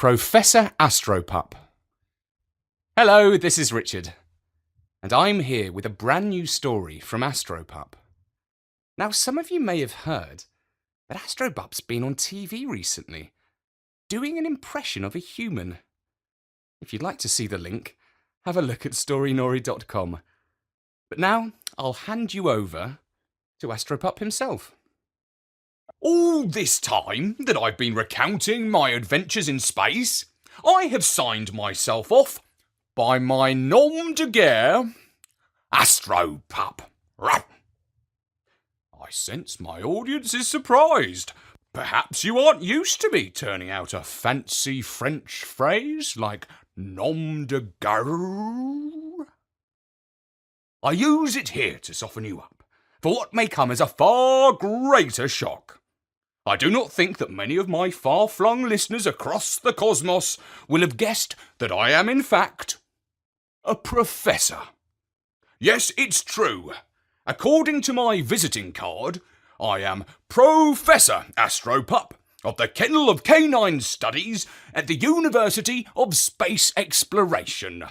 Professor Astropup. Hello, this is Richard, and I'm here with a brand new story from Astropup. Now, some of you may have heard that Astropup's been on TV recently, doing an impression of a human. If you'd like to see the link, have a look at storynori.com. But now, I'll hand you over to Astropup himself. All this time that I've been recounting my adventures in space, I have signed myself off by my nom de guerre, Astro Pup. I sense my audience is surprised. Perhaps you aren't used to me turning out a fancy French phrase like nom de guerre. I use it here to soften you up for what may come as a far greater shock. I do not think that many of my far-flung listeners across the cosmos will have guessed that I am, in fact, a professor. Yes, it's true. According to my visiting card, I am Professor Astropup of the Kennel of Canine Studies at the University of Space Exploration.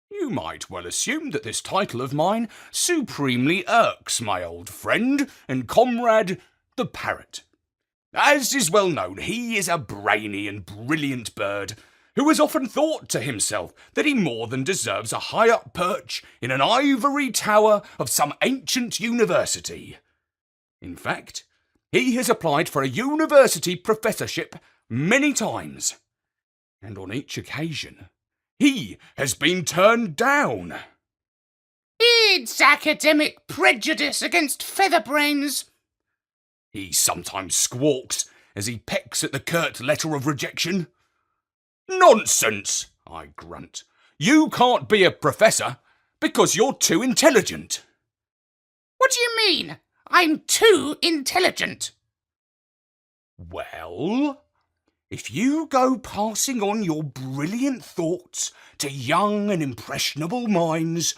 You might well assume that this title of mine supremely irks my old friend and comrade, the Parrot. As is well known, he is a brainy and brilliant bird who has often thought to himself that he more than deserves a high-up perch in an ivory tower of some ancient university. In fact, he has applied for a university professorship many times, and on each occasion, he has been turned down. It's academic prejudice against featherbrains. He sometimes squawks as he pecks at the curt letter of rejection. Nonsense, I grunt. You can't be a professor because you're too intelligent. What do you mean? I'm too intelligent. Well, if you go passing on your brilliant thoughts to young and impressionable minds,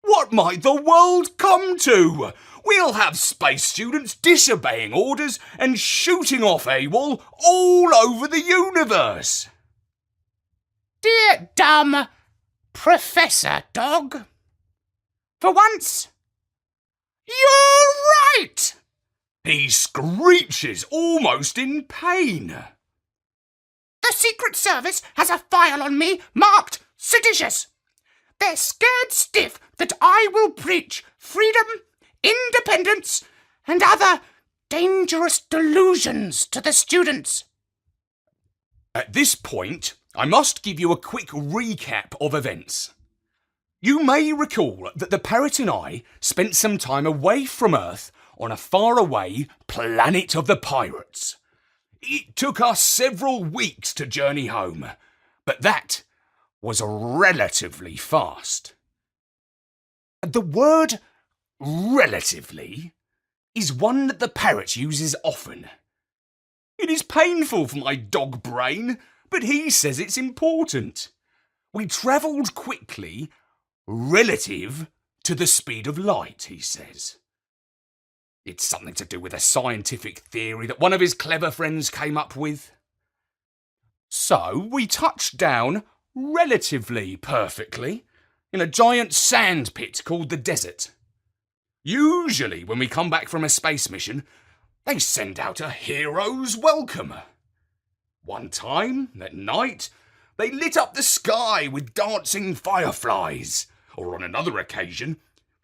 what might the world come to? We'll have space students disobeying orders and shooting off AWOL all over the universe. Dear dumb Professor Dog, for once, you're right. He screeches almost in pain. The Secret Service has a file on me marked seditious. They're scared stiff that I will preach freedom, independence, and other dangerous delusions to the students. At this point, I must give you a quick recap of events. You may recall that the Parrot and I spent some time away from Earth on a faraway planet of the pirates. It took us several weeks to journey home, but that was relatively fast. The word relatively is one that the Parrot uses often. It is painful for my dog brain, but he says it's important. We travelled quickly relative to the speed of light, he says. It's something to do with a scientific theory that one of his clever friends came up with. So we touched down relatively perfectly in a giant sand pit called the desert. Usually when we come back from a space mission, they send out a hero's welcome. One time, at night, they lit up the sky with dancing fireflies, or on another occasion,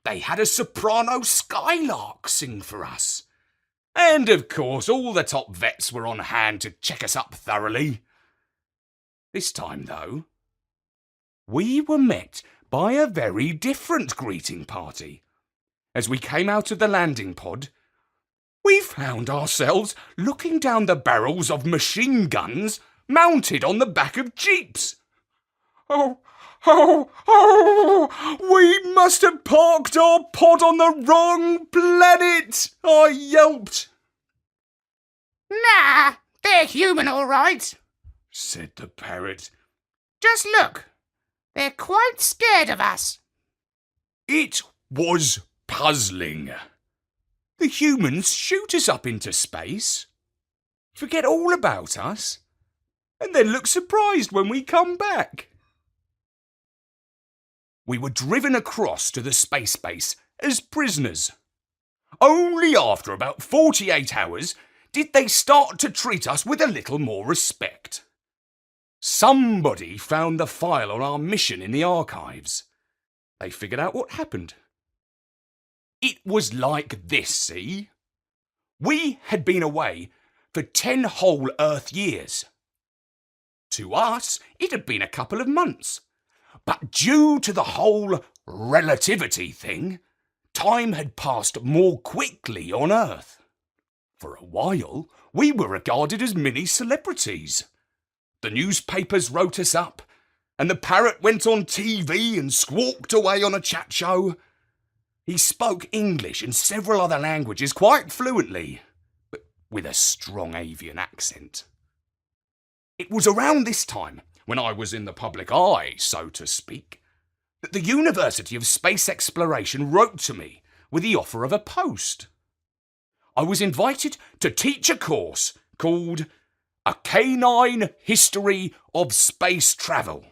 they had a soprano skylark sing for us. And of course, all the top vets were on hand to check us up thoroughly. This time, though, we were met by a very different greeting party. As we came out of the landing pod, we found ourselves looking down the barrels of machine guns mounted on the back of jeeps. Oh, we must have parked our pod on the wrong planet, I yelped. Nah, they're human all right, said the Parrot. Just look, they're quite scared of us. It was puzzling. The humans shoot us up into space, forget all about us, and then look surprised when we come back. We were driven across to the space base as prisoners. Only after about 48 hours did they start to treat us with a little more respect. Somebody found the file on our mission in the archives. They figured out what happened. It was like this, see? We had been away for 10 whole Earth years. To us, it had been a couple of months. But due to the whole relativity thing, time had passed more quickly on Earth. For a while, we were regarded as mini celebrities. The newspapers wrote us up, and the Parrot went on TV and squawked away on a chat show. He spoke English and several other languages quite fluently, but with a strong avian accent. It was around this time, when I was in the public eye, so to speak, that the University of Space Exploration wrote to me with the offer of a post. I was invited to teach a course called A Canine History of Space Travel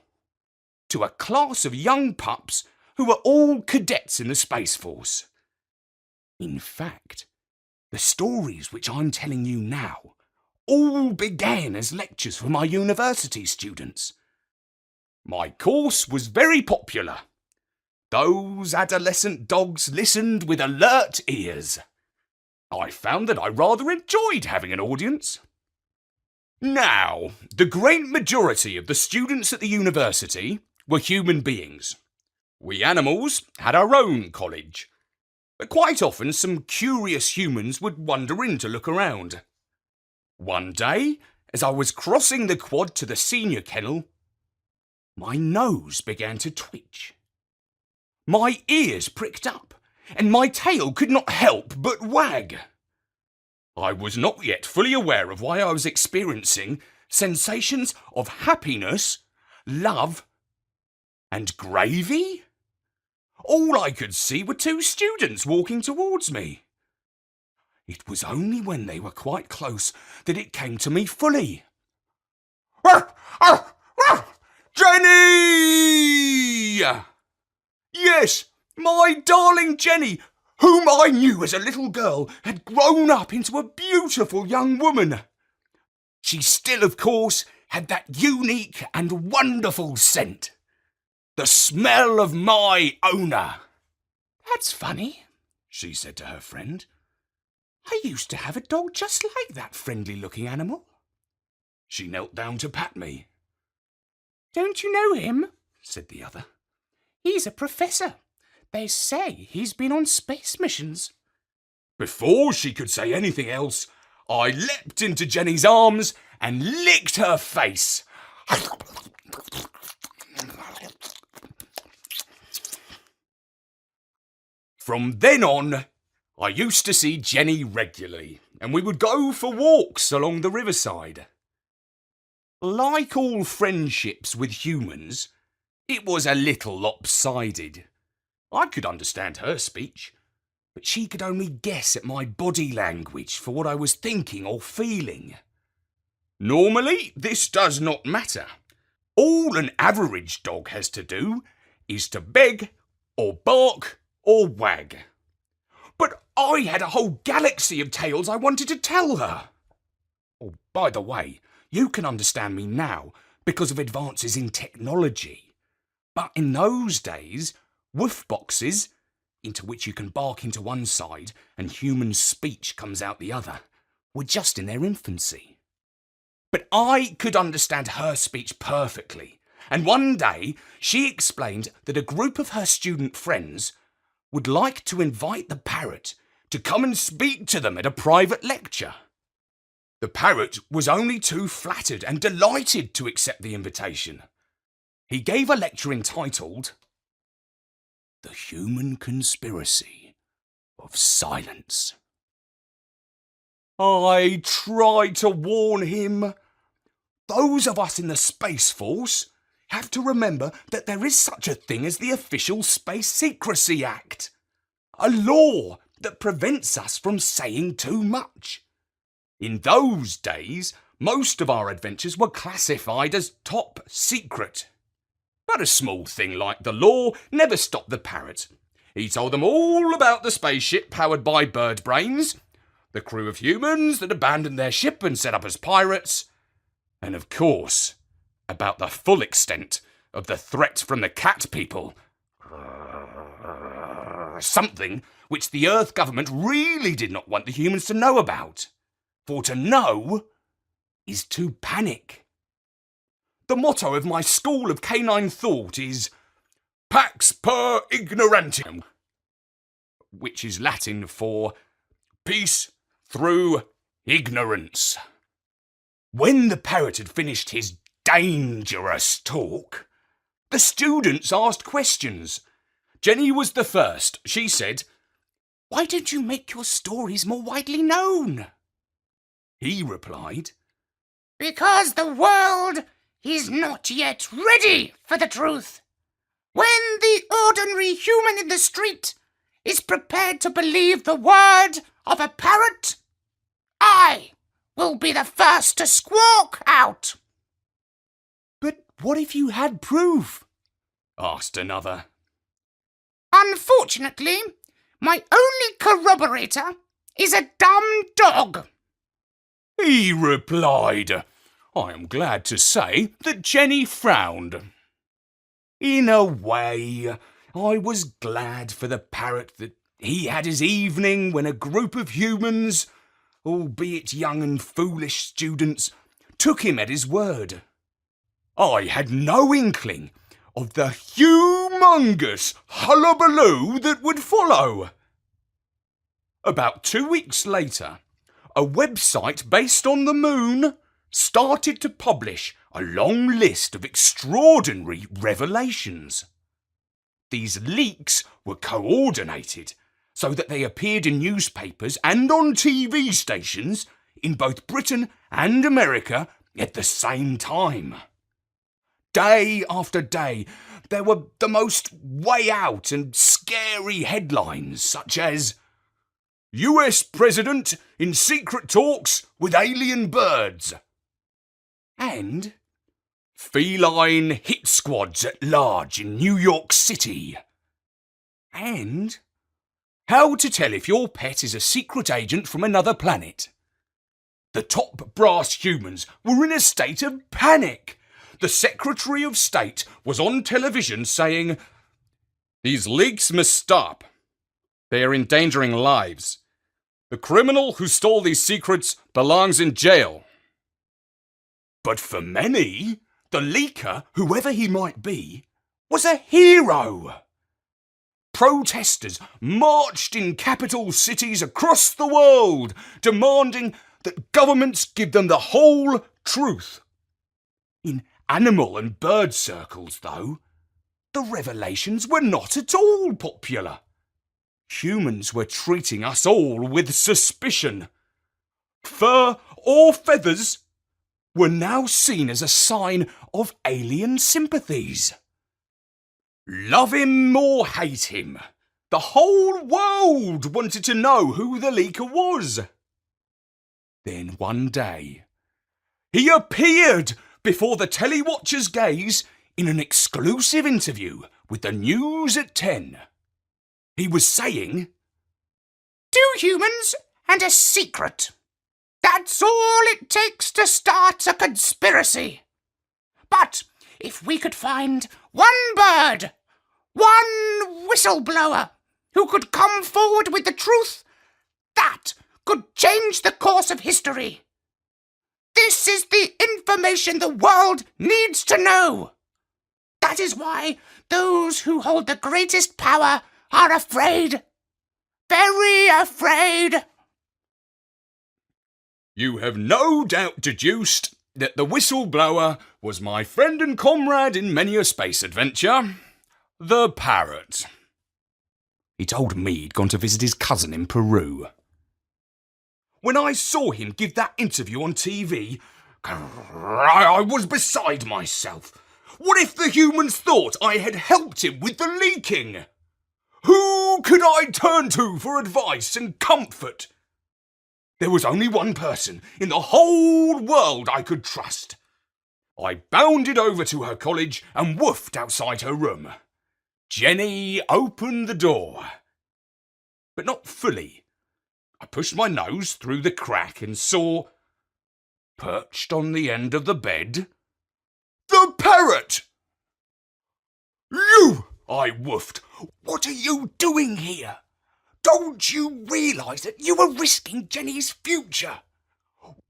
to a class of young pups who were all cadets in the Space Force. In fact, the stories which I'm telling you now all began as lectures for my university students. My course was very popular. Those adolescent dogs listened with alert ears. I found that I rather enjoyed having an audience. Now, the great majority of the students at the university were human beings. We animals had our own college, but quite often some curious humans would wander in to look around. One day, as I was crossing the quad to the senior kennel, my nose began to twitch. My ears pricked up, and my tail could not help but wag. I was not yet fully aware of why I was experiencing sensations of happiness, love, and gravy. All I could see were two students walking towards me. It was only when they were quite close that it came to me fully. Jenny! Yes, my darling Jenny, whom I knew as a little girl, had grown up into a beautiful young woman. She still, of course, had that unique and wonderful scent. The smell of my owner. That's funny, she said to her friend. I used to have a dog just like that friendly-looking animal. She knelt down to pat me. Don't you know him? Said the other. He's a professor. They say he's been on space missions. Before she could say anything else, I leapt into Jenny's arms and licked her face. From then on, I used to see Jenny regularly, and we would go for walks along the riverside. Like all friendships with humans, it was a little lopsided. I could understand her speech, but she could only guess at my body language for what I was thinking or feeling. Normally, this does not matter. All an average dog has to do is to beg or bark or wag. But I had a whole galaxy of tales I wanted to tell her. Oh, by the way, you can understand me now because of advances in technology. But in those days, woof boxes, into which you can bark into one side and human speech comes out the other, were just in their infancy. But I could understand her speech perfectly, and one day she explained that a group of her student friends would like to invite the Parrot to come and speak to them at a private lecture. The Parrot was only too flattered and delighted to accept the invitation. He gave a lecture entitled The Human Conspiracy of Silence. I tried to warn him. Those of us in the Space Force have to remember that there is such a thing as the Official Space Secrecy Act, a law that prevents us from saying too much. In those days, most of our adventures were classified as top secret. But a small thing like the law never stopped the parrot. He told them all about the spaceship powered by bird brains, the crew of humans that abandoned their ship and set up as pirates, and of course, about the full extent of the threat from the cat people. Something which the Earth government really did not want the humans to know about. For to know is to panic. The motto of my school of canine thought is Pax per ignorantium, which is Latin for peace through ignorance. When the parrot had finished his dangerous talk, the students asked questions. Jenny was the first. She said, "Why don't you make your stories more widely known?" He replied, "Because the world is not yet ready for the truth. When the ordinary human in the street is prepared to believe the word of a parrot, I will be the first to squawk out." "But what if you had proof?" asked another. "Unfortunately, my only corroborator is a dumb dog." He replied. I am glad to say that Jenny frowned. In a way, I was glad for the parrot that he had his evening when a group of humans, albeit young and foolish students, took him at his word. I had no inkling of the humongous hullabaloo that would follow. About 2 weeks later, a website based on the moon started to publish a long list of extraordinary revelations. These leaks were coordinated so that they appeared in newspapers and on TV stations in both Britain and America at the same time. Day after day, there were the most way out and scary headlines such as US President in secret talks with alien birds, and feline hit squads at large in New York City, and how to tell if your pet is a secret agent from another planet. The top brass humans were in a state of panic. The Secretary of State was on television saying, "These leaks must stop. They are endangering lives. The criminal who stole these secrets belongs in jail." But for many, the leaker, whoever he might be, was a hero. Protesters marched in capital cities across the world, demanding that governments give them the whole truth. In animal and bird circles, though, the revelations were not at all popular. Humans were treating us all with suspicion. Fur or feathers were now seen as a sign of alien sympathies. Love him or hate him, the whole world wanted to know who the leaker was. Then one day, he appeared before the telewatcher's gaze in an exclusive interview with the News at 10. He was saying, "2 humans and a secret. That's all it takes to start a conspiracy. But if we could find one bird, one whistleblower who could come forward with the truth, that could change the course of history. This is the information the world needs to know. That is why those who hold the greatest power are afraid. Very afraid." "You have no doubt deduced that the whistleblower was my friend and comrade in many a space adventure, the Parrot. He told me he'd gone to visit his cousin in Peru. When I saw him give that interview on TV, I was beside myself. What if the humans thought I had helped him with the leaking? Who could I turn to for advice and comfort? There was only one person in the whole world I could trust. I bounded over to her college and woofed outside her room. Jenny opened the door. But not fully. I pushed my nose through the crack and saw, perched on the end of the bed, the parrot! "You!" I woofed. "What are you doing here? Don't you realise that you are risking Jenny's future?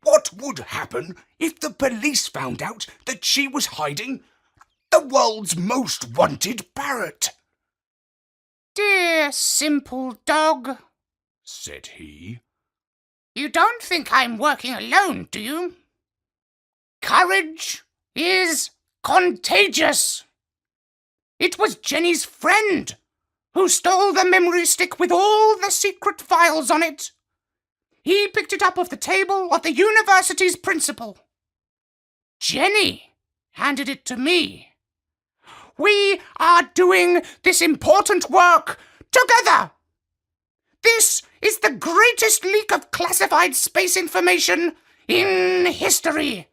What would happen if the police found out that she was hiding the world's most wanted parrot?" Dear simple dog, said he. you don't think I'm working alone, do you? Courage is contagious. It was Jenny's friend who stole the memory stick with all the secret files on it. He picked it up off the table of the university's principal. Jenny handed it to me. We are doing this important work together. This is the greatest leak of classified space information in history.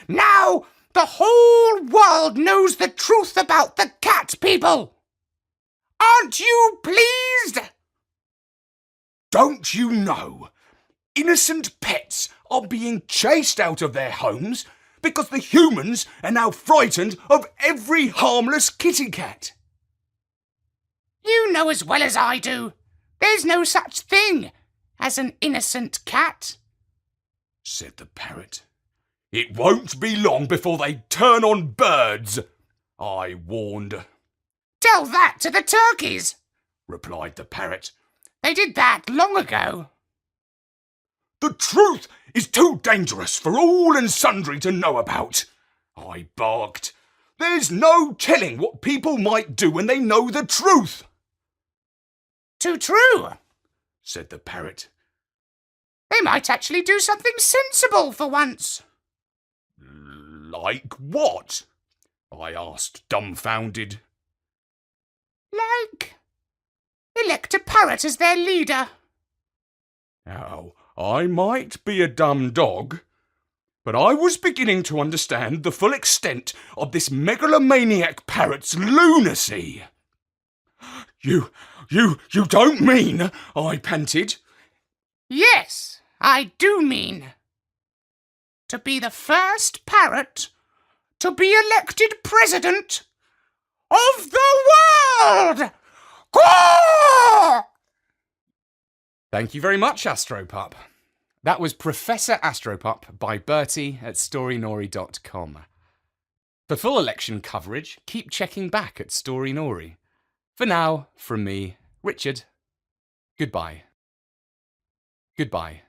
Now the whole world knows the truth about the cat people. Aren't you pleased? Don't you know? Innocent pets are being chased out of their homes because the humans are now frightened of every harmless kitty cat. You know as well as I do, there's no such thing as an innocent cat, said the parrot. It won't be long before they turn on birds, I warned. Tell that to the turkeys, replied the parrot. They did that long ago. The truth is too dangerous for all and sundry to know about, I barked. There's no telling what people might do when they know the truth. Too true, said the parrot. They might actually do something sensible for once. Like what? I asked, dumbfounded. Like elect a parrot as their leader. Now, I might be a dumb dog, but I was beginning to understand the full extent of this megalomaniac parrot's lunacy. You don't mean, I panted. Yes, I do mean. To be the first parrot to be elected president of the world! Caw! Thank you very much, Astropup. That was Professor Astropup by Bertie at storynori.com. For full election coverage, keep checking back at Storynori. For now, from me, Richard, goodbye. Goodbye.